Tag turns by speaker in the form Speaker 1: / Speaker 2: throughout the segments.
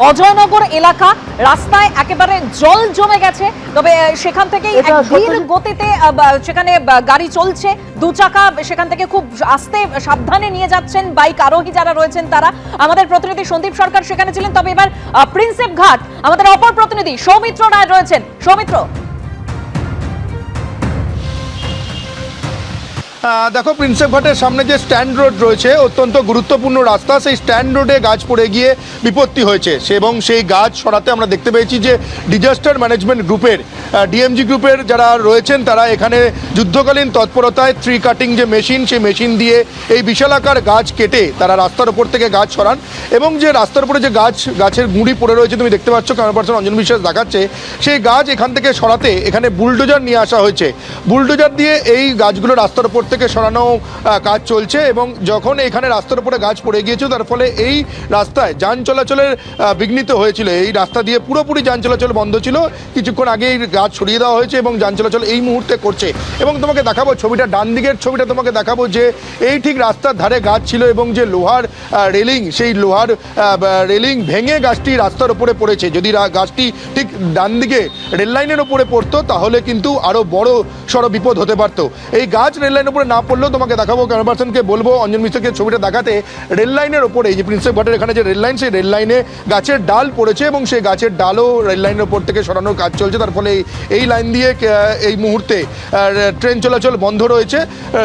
Speaker 1: অজয়নগর এলাকা, রাস্তায় একেবারে জল জমে গেছে। তবে সেখান থেকেই ধীর গতিতে সেখানে গাড়ি চলছে, দু চাকা সেখান থেকে খুব আস্তে সাবধানে নিয়ে যাচ্ছেন বাইক আরোহী যারা রয়েছেন তারা। আমাদের প্রতিনিধি সন্দীপ সরকার সেখানে ছিলেন। তবে এবার প্রিন্সেপ ঘাট আমাদের অপর প্রতিনিধি সৌমিত্র রায় রয়েছেন। সৌমিত্র,
Speaker 2: দেখো, প্রিন্সেপ ঘাটের সামনে যে স্ট্যান্ড রোড রয়েছে, অত্যন্ত গুরুত্বপূর্ণ রাস্তা, সেই স্ট্যান্ড রোডে গাছ পড়ে গিয়ে বিপত্তি হয়েছে এবং সেই গাছ সরাতে আমরা দেখতে পেয়েছি যে ডিজাস্টার ম্যানেজমেন্ট গ্রুপের ডিএমজি গ্রুপের যারা রয়েছেন তারা এখানে যুদ্ধকালীন তৎপরতায় ট্রি কাটিং যে মেশিন, সেই মেশিন দিয়ে এই বিশালাকার গাছ কেটে তারা রাস্তার ওপর থেকে গাছ সরান এবং যে রাস্তার উপরে যে গাছের গুঁড়ি পড়ে রয়েছে, তুমি দেখতে পাচ্ছ, ক্যামেরা পার্সন অঞ্জন বিশ্বাস দেখাচ্ছে, সেই গাছ এখান থেকে সরাতে এখানে বুলডোজার নিয়ে আসা হয়েছে। বুলডোজার দিয়ে এই গাছগুলো রাস্তার উপর থেকে সরানো কাজ চলছে এবং যখন এখানে রাস্তার উপরে গাছ পড়ে গিয়েছিল তার ফলে এই রাস্তায় যান চলাচলের বিঘ্নিত হয়েছিল। এই রাস্তা দিয়ে পুরোপুরি যান চলাচল বন্ধ ছিল। কিছুক্ষণ আগে এই গাছ সরিয়ে দেওয়া হয়েছে এবং যান চলাচল এই মুহূর্তে করছে। এবং তোমাকে দেখাবো ছবিটা, ডান দিকের ছবিটা তোমাকে দেখাবো যে এই ঠিক রাস্তার ধারে গাছ ছিল এবং যে লোহার রেলিং, সেই লোহার রেলিং ভেঙে গাছটি রাস্তার উপরে পড়েছে। যদি গাছটি ঠিক ডান দিকে রেল লাইনের উপরে পড়তো তাহলে কিন্তু আরও বড় সড় বিপদ হতে পারত। এই গাছ রেল লাইনের উপরে না পড়লেও তোমাকে দেখাবো, ক্যামেরা পার্সনকে বলবো অঞ্জন মিশ্রকে ছবিটা দেখাতে। রেল লাইনের ওপরে এই যে প্রিন্সেপ ঘাটের এখানে যে রেল লাইন, সেই রেল লাইনে গাছের ডাল পড়েছে এবং সেই গাছের ডালও রেল লাইনের ওপর থেকে সরানোর কাজ চলছে। তার ফলে এই লাইন দিয়ে এই মুহূর্তে ট্রেন চলাচল বন্ধ রয়েছে,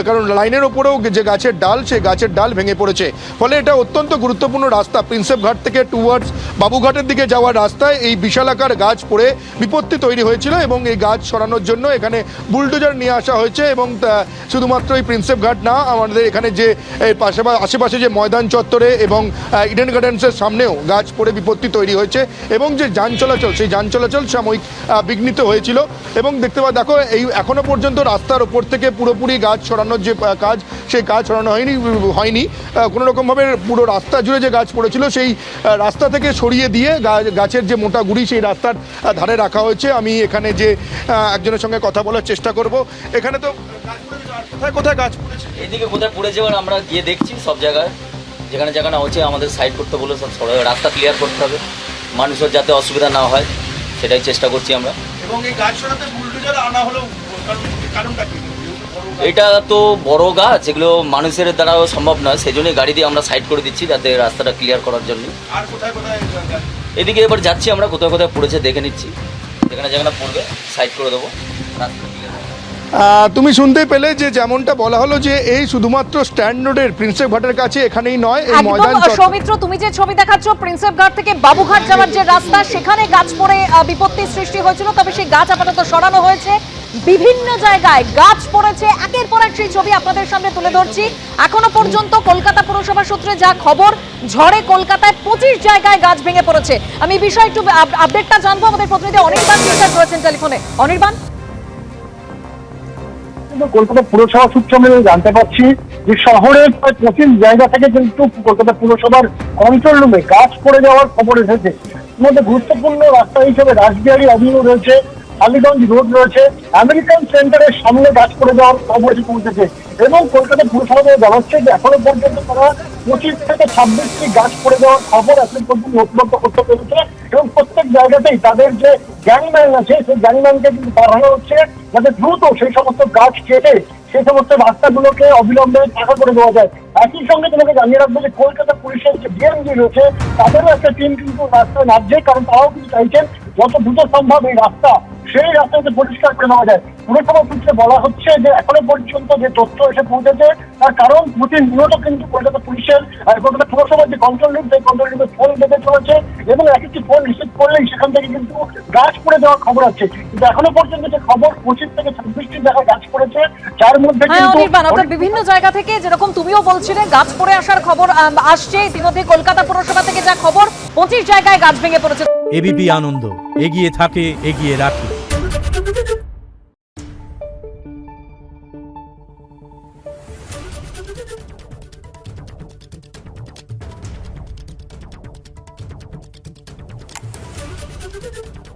Speaker 2: কারণ লাইনের ওপরেও যে গাছের ডাল, সেই গাছের ডাল ভেঙে পড়েছে। ফলে এটা অত্যন্ত গুরুত্বপূর্ণ রাস্তা, প্রিন্সেপ ঘাট থেকে টুয়ার্ডস বাবুঘাটের দিকে যাওয়ার রাস্তায় এই বিশালাকার গাছ পড়ে বিপত্তি তৈরি হয়েছিল এবং এই গাছ সরানোর জন্য এখানে বুলডোজার নিয়ে আসা হয়েছে। এবং শুধুমাত্র এই প্রিন্সেপ ঘাট না, আমাদের এখানে যে আশেপাশে যে ময়দান চত্বরে এবং ইডেন গার্ডেন্সের সামনেও গাছ পড়ে বিপত্তি তৈরি হয়েছে এবং যে যান চলাচল, সেই যান চলাচল সাময়িক বিঘ্নিত হয়েছিল। এবং দেখতে পাওয়া, দেখো, এই এখনো পর্যন্ত রাস্তার ওপর থেকে পুরোপুরি গাছ সরানোর যে কাজ, সেই কাজ সরানো হয়নি। কোনো রকমভাবে পুরো রাস্তা জুড়ে যে গাছ পড়েছিল সেই রাস্তা থেকে সরিয়ে দিয়ে গাছের যে মোটা গুঁড়ি সেই রাস্তার ধারে রাখা হয়েছে। আমি এখানে যে একজনের সঙ্গে কথা বলার চেষ্টা করব। এখানে তো কোথায় কোথায় গাছ পড়েছে,
Speaker 3: এইদিকে কোথায় পড়েছে এবার আমরা গিয়ে দেখছি। সব জায়গায় যেখানে যেখানে হচ্ছে আমাদের সাইড করতে বলে সব রাস্তা ক্লিয়ার করতে হবে, মানুষের যাতে অসুবিধা না হয় সেটাই চেষ্টা করছি আমরা।
Speaker 2: এবং এই গাছ সরাতে বুলডোজার আনা হলো, কারণটা কি?
Speaker 3: এটা তো বড় গাছ, এগুলো মানুষের দ্বারাও সম্ভব নয়, সেই জন্যই গাড়ি দিয়ে আমরা সাইড করে দিচ্ছি যাতে রাস্তাটা ক্লিয়ার করার জন্য।
Speaker 2: আর কোথায় কোথায়
Speaker 3: এদিকে এবার যাচ্ছি আমরা, কোথায় কোথায় পড়েছে দেখে নিচ্ছি, যেখানে যেখানে পড়বে সাইড করে দেবো, রাস্তা ক্লিয়ার হবে।
Speaker 2: তুমি শুনতে পেলে যে যেমনটা বলা হলো যে এই শুধুমাত্র স্ট্যান্ড রোডের প্রিন্সেপ ঘাটের কাছে এখানেই নয়, এই ময়দান
Speaker 1: সৌমিত্র, তুমি যে ছবি দেখাচ্ছ প্রিন্সেপ ঘাট থেকে বাবুঘাট যাওয়ার যে রাস্তা, সেখানে গাছ পড়ে বিপত্তির সৃষ্টি হয়েছিল। তবে সেই গাছ আপাতত সরানো হয়েছে। বিভিন্ন জায়গায় গাছ পড়েছে, একের পর এক সেই ছবি আপনাদের সামনে তুলে ধরছি। এখনো পর্যন্ত কলকাতা পুরসভা সূত্রে যা খবর, ঝড়ে কলকাতায় 25 জায়গায় গাছ ভেঙে পড়েছে। আমি এই বিষয়ে একটু আপডেটটা জানবো। আমাদের প্রতিনিধি অনির্বাণ বিশ্বাস রয়েছেন টেলিফোনে। অনির্বাণ,
Speaker 4: কলকাতা পুরসভা সূত্রে আমি জানতে পারছি যে শহরের প্রায় 25 জায়গা থেকে কিন্তু কলকাতা পুরসভার কন্ট্রোল রুমে গাছ পড়ে যাওয়ার খবর এসেছে। এর মধ্যে গুরুত্বপূর্ণ রাস্তা হিসেবে রাসবিহারী অ্যাভিনিউ রয়েছে, আলিগঞ্জ রোড রয়েছে, আমেরিকান সেন্টারের সামনে গাছ পড়ে যাওয়ার খবর এসে পৌঁছেছে। এবং কলকাতা পুরসভা জানাচ্ছে যে এখনো পর্যন্ত তারা 25 থেকে 26টি গাছ পড়ে যাওয়ার খবর এখন পর্যন্ত নথিবদ্ধ করতে পেরেছে। এবং প্রত্যেক জায়গাতেই তাদের যে গ্যাংম্যান আছে, সেই গ্যাংম্যানকে কিন্তু পাঠানো হচ্ছে যাতে দ্রুত সেই সমস্ত গাছ কেটে সেই সমস্ত রাস্তাগুলোকে অবিলম্বে ফাঁকা করে দেওয়া যায়। একই সঙ্গে তোমাকে জানিয়ে রাখবো যে কলকাতা পুলিশের যে ডিএমজি রয়েছে তাদেরও একটা টিম কিন্তু রাস্তায় নামছে, কারণ তারাও কিন্তু চাইছেন যত দ্রুত সম্ভব এই রাস্তা, সেই রাস্তাকে পরিষ্কার করে নেওয়া যায়। পুরসভা সূত্রে বলা হচ্ছে যে এখনো পর্যন্ত যে তথ্য এসে পৌঁছেছে তার কারণ প্রতিনিয়ত কিন্তু কলকাতা পুলিশের কলকাতা পুরসভার যে কন্ট্রোল রুম, সেই কন্ট্রোল রুমে ফোন বেঁধে চলেছে এবং এক একটি ফোন রিসিভ করলেই সেখান থেকে কিন্তু গাছ পড়ে যাওয়ার খবর আছে। কিন্তু এখনো পর্যন্ত যে খবর 25 থেকে 26টি জায়গায় গাছ পড়েছে, যার মধ্যে
Speaker 1: বিভিন্ন জায়গা থেকে, যেরকম তুমিও বলছিলে, গাছ পড়ে আসার খবর আসছে। ইতিমধ্যে কলকাতা পুরসভা থেকে যা খবর, 25 জায়গায় গাছ ভেঙে পড়েছে।
Speaker 5: এবিপি আনন্দ এগিয়ে থাকে, এগিয়ে রাখে।
Speaker 6: Thank you.